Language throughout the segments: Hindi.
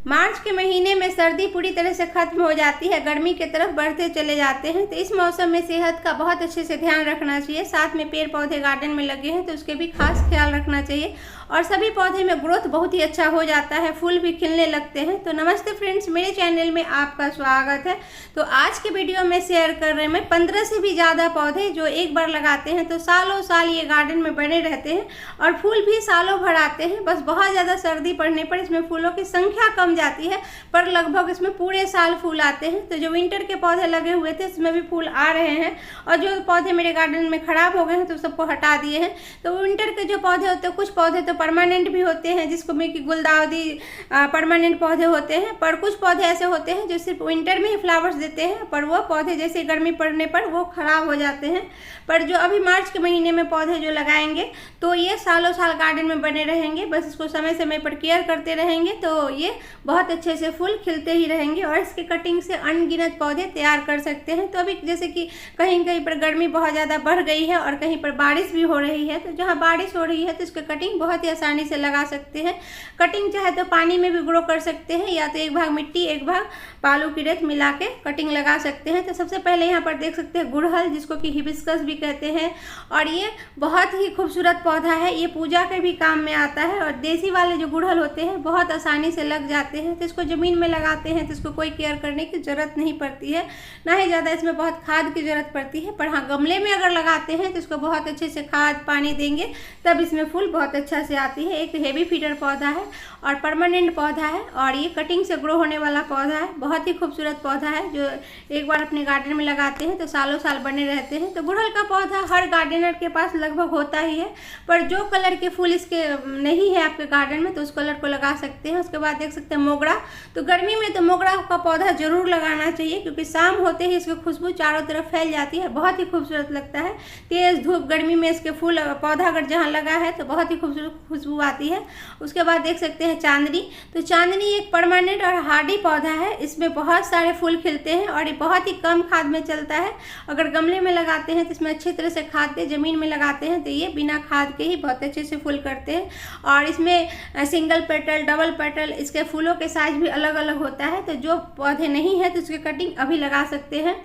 मार्च के महीने में सर्दी पूरी तरह से खत्म हो जाती है, गर्मी की तरफ बढ़ते चले जाते हैं। तो इस मौसम में सेहत का बहुत अच्छे से ध्यान रखना चाहिए। साथ में पेड़ पौधे गार्डन में लगे हैं तो उसके भी खास ख्याल रखना चाहिए और सभी पौधे में ग्रोथ बहुत ही अच्छा हो जाता है, फूल भी खिलने लगते हैं। तो नमस्ते फ्रेंड्स, मेरे चैनल में आपका स्वागत है। तो आज के वीडियो में शेयर कर रहे हैं मैं 15 से भी ज़्यादा पौधे जो एक बार लगाते हैं तो सालों साल ये गार्डन में बने रहते हैं और फूल भी सालों भर आते हैं। बस बहुत ज़्यादा सर्दी पड़ने पर इसमें फूलों की संख्या कम जाती है, पर लगभग इसमें पूरे साल फूल आते हैं। तो जो विंटर के पौधे लगे हुए थे इसमें भी फूल आ रहे हैं और जो पौधे मेरे गार्डन में खराब हो गए हैं तो सबको हटा दिए हैं। तो विंटर के जो पौधे होते हैं, कुछ पौधे तो परमानेंट भी होते हैं जिसको में कि गुलदाउदी परमानेंट पौधे होते हैं, पर कुछ पौधे ऐसे होते हैं जो सिर्फ विंटर में ही फ्लावर्स देते हैं, पर वो पौधे जैसे गर्मी पड़ने पर वो खराब हो जाते हैं। पर जो अभी मार्च के महीने में पौधे जो लगाएंगे तो ये सालों साल गार्डन में बने रहेंगे। बस इसको समय समय पर केयर करते रहेंगे तो ये बहुत अच्छे से फूल खिलते ही रहेंगे और इसके कटिंग से अनगिनत पौधे तैयार कर सकते हैं। तो अभी जैसे कि कहीं कहीं पर गर्मी बहुत ज़्यादा बढ़ गई है और कहीं पर बारिश भी हो रही है, तो जहाँ बारिश हो रही है तो इसके कटिंग बहुत ही आसानी से लगा सकते हैं। कटिंग चाहे तो पानी में भी ग्रो कर सकते हैं या तो एक भाग मिट्टी एक भाग बालू की रेत मिला के कटिंग लगा सकते हैं। तो सबसे पहले यहाँ पर देख सकते हैं गुड़हल, जिसको कि हिबिस्कस भी कहते हैं, और ये बहुत ही खूबसूरत पौधा है। ये पूजा के भी काम में आता है और देसी वाले जो गुड़हल होते हैं बहुत आसानी से लग जाते हैं। तो इसको ज़मीन में लगाते हैं तो इसको कोई केयर करने की ज़रूरत नहीं पड़ती है, ना ही ज़्यादा इसमें बहुत खाद की ज़रूरत पड़ती है। पर हाँ, गमले में अगर लगाते हैं तो इसको बहुत अच्छे से खाद पानी देंगे तब इसमें फूल बहुत अच्छा से आती है। एक हेवी फीडर पौधा है और परमानेंट पौधा है और ये कटिंग से ग्रो होने वाला पौधा है। बहुत ही खूबसूरत पौधा है जो एक बार अपने गार्डन में लगाते हैं तो सालों साल बने रहते हैं। तो गुड़हल का पौधा हर गार्डनर के पास लगभग होता ही है, पर जो कलर के फूल इसके नहीं है आपके गार्डन में तो उस कलर को लगा सकते हैं। उसके बाद देख सकते हैं मोगरा। तो गर्मी में तो मोगरा का पौधा जरूर लगाना चाहिए क्योंकि शाम होते ही इसकी खुशबू चारों तरफ फैल जाती है, बहुत ही खूबसूरत लगता है। तेज़ धूप गर्मी में इसके फूल पौधा अगर जहाँ लगा है तो बहुत ही खूबसूरत खुशबू आती है। उसके बाद देख सकते हैं चांदनी। तो चांदनी एक परमानेंट और हार्डी पौधा है, इसमें बहुत सारे फूल खिलते हैं और ये बहुत ही कम खाद में चलता है। अगर गमले में लगाते हैं तो इसमें अच्छी तरह से खाद दे, ज़मीन में लगाते हैं तो ये बिना खाद के ही बहुत अच्छे से फूल करते हैं। और इसमें सिंगल पेटल डबल पेटल इसके फूलों के साइज भी अलग अलग होता है। तो जो पौधे नहीं है तो उसकी कटिंग अभी लगा सकते हैं।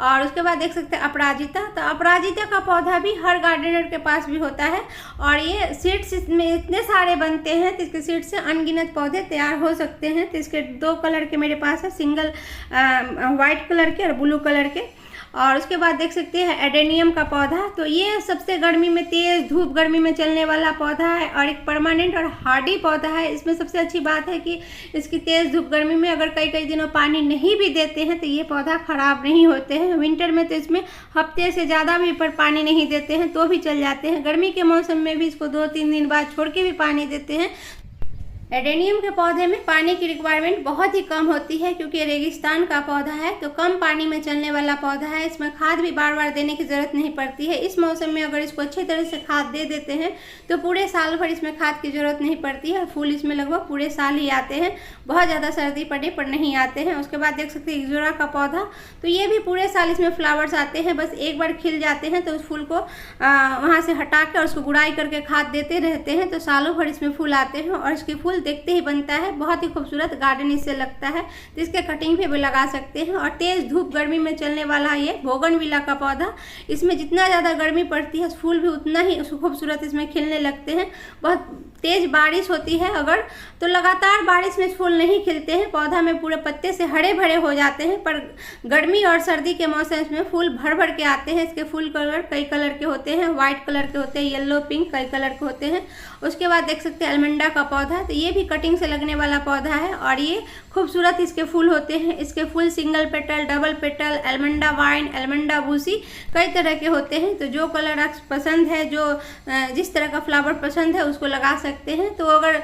और उसके बाद देख सकते हैं अपराजिता। तो अपराजिता का पौधा भी हर गार्डनर के पास भी होता है और ये सीड्स इसमें इतने सारे बनते हैं तो इसके सीड्स से अनगिनत पौधे तैयार हो सकते हैं। तो इसके 2 कलर के मेरे पास है, सिंगल वाइट कलर के और ब्लू कलर के। और उसके बाद देख सकते हैं एडेनियम का पौधा। तो ये सबसे गर्मी में तेज़ धूप गर्मी में चलने वाला पौधा है और एक परमानेंट और हार्डी पौधा है। इसमें सबसे अच्छी बात है कि इसकी तेज़ धूप गर्मी में अगर कई कई दिनों पानी नहीं भी देते हैं तो ये पौधा ख़राब नहीं होते हैं। विंटर में तो इसमें हफ्ते से ज़्यादा भी पर पानी नहीं देते हैं तो भी चल जाते हैं। गर्मी के मौसम में भी इसको 2-3 दिन बाद छोड़ के भी पानी देते हैं। एडेनियम के पौधे में पानी की रिक्वायरमेंट बहुत ही कम होती है क्योंकि ये रेगिस्तान का पौधा है, तो कम पानी में चलने वाला पौधा है। इसमें खाद भी बार बार देने की ज़रूरत नहीं पड़ती है। इस मौसम में अगर इसको अच्छी तरह से खाद दे देते हैं तो पूरे साल भर इसमें खाद की ज़रूरत नहीं पड़ती है और फूल इसमें लगभग पूरे साल ही आते हैं, बहुत ज़्यादा सर्दी पड़ने पर नहीं आते हैं। उसके बाद देख सकते हैं इक्जोरा का पौधा। तो ये भी पूरे साल इसमें फ्लावर्स आते हैं, बस एक बार खिल जाते हैं तो उस फूल को वहाँ से हटा के और उसको गुड़ाई करके खाद देते रहते हैं तो सालों भर इसमें फूल आते हैं और इसके फूल देखते ही बनता है, बहुत ही खूबसूरत गार्डन इससे लगता है। तो इसके कटिंग भी लगा सकते हैं। और तेज़ धूप गर्मी में चलने वाला ये बोगनविला का पौधा। इसमें जितना ज़्यादा गर्मी पड़ती है फूल भी उतना ही खूबसूरत इसमें खिलने लगते हैं। बहुत तेज़ बारिश होती है अगर तो लगातार बारिश में फूल नहीं खिलते हैं, पौधा में पूरे पत्ते से हरे भरे हो जाते हैं। पर गर्मी और सर्दी के मौसम में फूल भर भर के आते हैं। इसके फूल कलर कई कलर के होते हैं, वाइट कलर के होते हैं, येलो पिंक कई कलर के होते हैं। उसके बाद देख सकते हैं एलमंडा का पौधा। तो ये भी कटिंग से लगने वाला पौधा है और ये खूबसूरत इसके फूल होते हैं। इसके फूल single petal double petal allamanda vine allamanda bushy कई तरह के होते हैं। तो जो कलर आप पसंद है, जो जिस तरह का फ्लावर पसंद है उसको लगा सकते हैं। तो अगर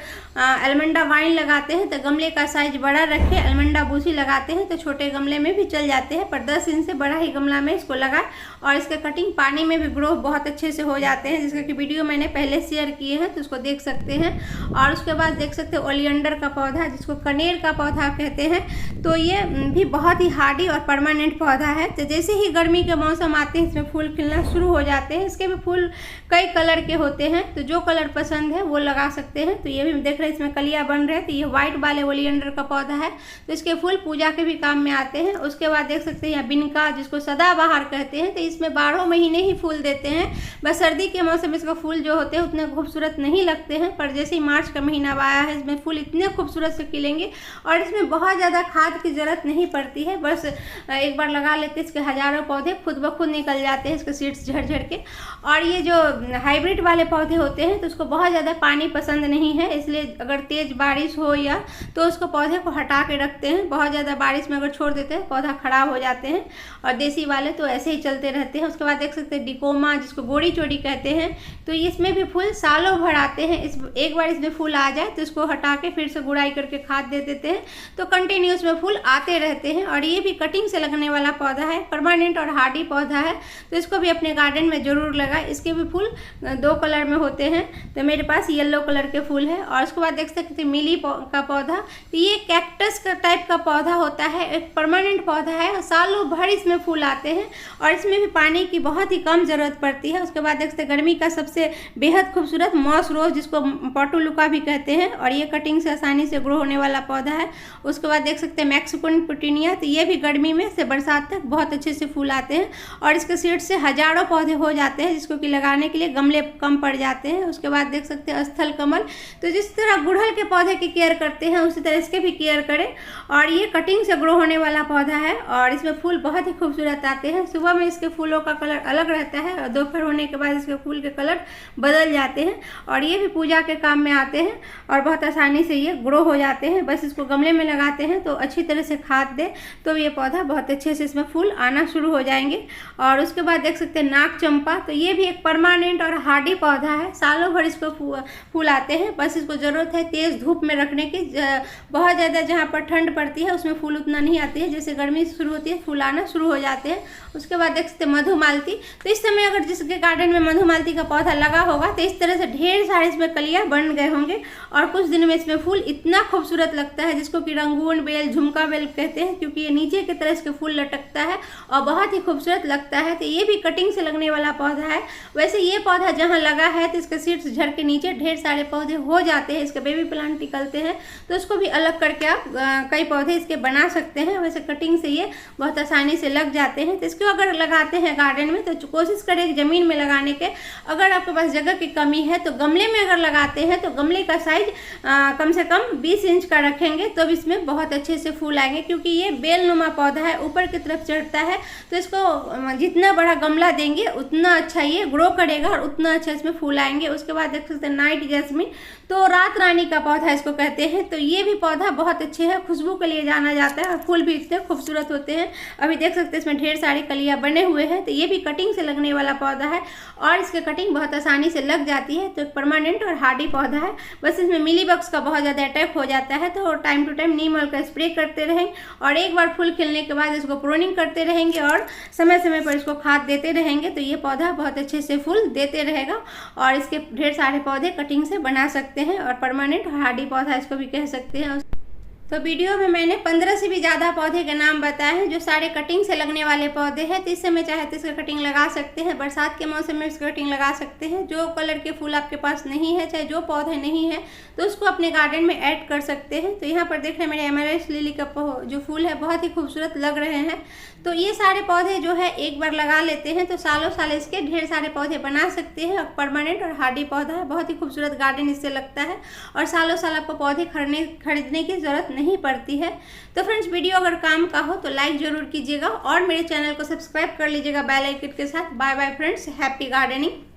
एलमंडा वाइन लगाते हैं तो गमले का साइज बड़ा रखें, एलमंडा बूसी लगाते हैं तो छोटे गमले में भी चल जाते हैं, पर 10 इंच से बड़ा ही गमला में इसको लगाए और इसके कटिंग पानी में भी ग्रो बहुत अच्छे से हो जाते हैं, जिसका कि वीडियो मैंने पहले शेयर किए हैं तो उसको देख सकते हैं। और उसके बाद देख देख सकते हैं ओलियंडर का पौधा, जिसको कनेर का पौधा कहते हैं। तो ये भी बहुत ही हार्डी और परमानेंट पौधा है। तो जैसे ही गर्मी के मौसम आते हैं इसमें फूल खिलना शुरू हो जाते हैं। इसके भी फूल कई कलर के होते हैं, तो जो कलर पसंद है वो लगा सकते हैं। तो ये भी देख रहे हैं इसमें कलियाँ बन रहे हैं। तो ये व्हाइट वाले ओलियंडर का पौधा है, तो इसके फूल पूजा के भी काम में आते हैं। उसके बाद देख सकते हैं यहाँ बिनका, जिसको सदाबहार कहते हैं। तो इसमें 12 महीने ही फूल देते हैं। बस सर्दी के मौसम में इसका फूल जो होते हैं उतने खूबसूरत नहीं लगते हैं, पर जैसे ही मार्च का महीना आया है इसमें फूल इतने खूबसूरत से खिलेंगे और इसमें बहुत ज़्यादा खाद की ज़रूरत नहीं पड़ती है। बस एक बार लगा लेते हैं, इसके हज़ारों पौधे खुद ब खुद निकल जाते हैं, इसके सीड्स झड़ झड़ के। और ये जो हाइब्रिड वाले पौधे होते हैं तो उसको बहुत ज़्यादा पानी पसंद नहीं है, इसलिए अगर तेज़ बारिश हो या तो उसको पौधे को हटा के रखते हैं। बहुत ज़्यादा बारिश में अगर छोड़ देते हैं पौधा खराब हो जाते हैं। और देसी वाले तो ऐसे ही चलते रहते हैं। उसके बाद देख सकते हैं डिकोमा, जिसको बोड़ी चोड़ी कहते हैं। तो इसमें भी फूल सालों भर आते हैं। एक बार इसमें फूल आ जाए तो इसको हटा के फिर से गुड़ाई करके खाद दे देते हैं, तो कंटिन्यूस में फूल आते रहते हैं। और ये भी कटिंग से लगने वाला पौधा है, परमानेंट और हार्डी पौधा है। तो इसको भी अपने गार्डन में ज़रूर लगाएं। इसके भी फूल 2 कलर में होते हैं, तो मेरे पास येलो कलर के फूल है। और उसके बाद देख सकते हैं मिली का पौधा। तो ये कैक्टस का टाइप का पौधा होता है, एक परमानेंट पौधा है और सालों भर इसमें फूल आते हैं और इसमें भी पानी की बहुत ही कम ज़रूरत पड़ती है। उसके बाद देख सकते हैं गर्मी का सबसे बेहद खूबसूरत मॉस रोज, जिसको पोर्टुलुका भी कहते हैं, और ये कटिंग से आसानी से ग्रो होने वाला पौधा है। उसके बाद देख सकते हैं मैक्सिकन पिटूनिया। तो ये भी गर्मी में से बरसात तक बहुत अच्छे से फूल आते हैं और इसके सीड से हजारों पौधे हो जाते हैं, जिसको कि लगाने के लिए गमले कम पड़ जाते हैं। उसके बाद देख सकते हैं स्थल कमल। तो जिस तरह गुड़हल के पौधे की केयर करते हैं उसी तरह इसके भी केयर करें। और ये कटिंग से ग्रो होने वाला पौधा है और इसमें फूल बहुत ही खूबसूरत आते हैं। सुबह में इसके फूलों का कलर अलग रहता है और दोपहर होने के बाद इसके फूल के कलर बदल जाते हैं। और ये भी पूजा के काम में आते हैं और बहुत आसानी से ये ग्रो हो जाते हैं। बस इसको गमले में लगाते हैं तो अच्छी तरह से खाद दे तो ये पौधा बहुत अच्छे से इसमें फूल आना शुरू हो जाएंगे। और उसके बाद देख सकते हैं नाग चंपा। तो ये भी एक परमानेंट और हार्डी पौधा है, सालों भर इसको फूल आते हैं। बस इसको ज़रूरत है तेज़ धूप में रखने की। बहुत ज़्यादा जहाँ पर ठंड पड़ती है उसमें फूल उतना नहीं आती है, जैसे गर्मी शुरू होती है फूल आना शुरू हो जाते हैं। उसके बाद देख सकते हैं मधुमालती। तो इस समय अगर जिसके गार्डन में मधुमालती का पौधा लगा होगा तो इस तरह से ढेर सारे इसमें कलियाँ बन गए होंगे और कुछ दिन में इसमें फूल इतना खूबसूरत लगता है, जिसको कि रंगून बेल, झुमका बेल कहते हैं, क्योंकि ये नीचे की तरह इसके फूल लटकता है और बहुत ही खूबसूरत लगता है। तो ये भी कटिंग से लगने वाला पौधा है। वैसे ये पौधा जहाँ लगा है तो इसके सीड्स झड़ के नीचे ढेर सारे पौधे हो जाते हैं, इसके बेबी प्लांट निकलते हैं, तो उसको भी अलग करके आप कई पौधे इसके बना सकते हैं। वैसे कटिंग से ये बहुत आसानी से लग जाते हैं। तो इसको अगर लगाते हैं गार्डन में तो कोशिश करें ज़मीन में लगाने के। अगर आपके पास जगह की कमी है तो गमले में अगर लगाते हैं तो गमले का साइज कम से कम 20 इंच का रखेंगे तो इसमें बहुत अच्छे से फूल आएंगे, क्योंकि ये बेलनुमा पौधा है, ऊपर की तरफ चढ़ता है। तो इसको जितना बड़ा गमला देंगे उतना अच्छा ये ग्रो करेगा और उतना अच्छा इसमें फूल आएंगे। उसके बाद देख सकते हैं नाइट जैस्मिन। तो रात रानी का पौधा इसको कहते हैं। तो ये भी पौधा बहुत अच्छे है, खुशबू के लिए जाना जाता है और फूल भी इतने खूबसूरत होते हैं। अभी देख सकते हैं इसमें ढेर सारी कलियां बने हुए हैं। तो ये भी कटिंग से लगने वाला पौधा है और इसके कटिंग बहुत आसानी से लग जाती है। तो एक परमानेंट और हार्डी पौधा है। बस इसमें मिलीबग्स का बहुत ज़्यादा अटैक हो जाता है, तो time to time neem oil का स्प्रे करते रहें और एक बार फूल खिलने के बाद इसको प्रूनिंग करते रहेंगे और समय समय पर इसको खाद देते रहेंगे। तो ये पौधा बहुत अच्छे से फूल देते रहेगा और इसके ढेर सारे पौधे कटिंग से बना सकते हैं और परमानेंट हार्डी पौधा इसको भी कह सकते हैं। तो वीडियो में मैंने 15 से भी ज़्यादा पौधे के नाम बताए हैं जो सारे कटिंग से लगने वाले पौधे हैं। तो इस समय चाहे तो इसका कटिंग लगा सकते हैं, बरसात के मौसम में इसका कटिंग लगा सकते हैं। जो कलर के फूल आपके पास नहीं है, चाहे जो पौधे नहीं है, तो उसको अपने गार्डन में ऐड कर सकते हैं। तो यहाँ पर देख रहे हैं मेरे एमराल्ड लिली का जो फूल है बहुत ही खूबसूरत लग रहे हैं। तो ये सारे पौधे जो है एक बार लगा लेते हैं तो सालों साल इसके ढेर सारे पौधे बना सकते हैं। और परमानेंट और हार्डी पौधा है, बहुत ही खूबसूरत गार्डन इससे लगता है और सालों साल आपको पौधे खरीदने की ज़रूरत नहीं पड़ती है। तो फ्रेंड्स, वीडियो अगर काम का हो तो लाइक ज़रूर कीजिएगा और मेरे चैनल को सब्सक्राइब कर लीजिएगा बेल आइकन के साथ। Bye bye friends, happy gardening.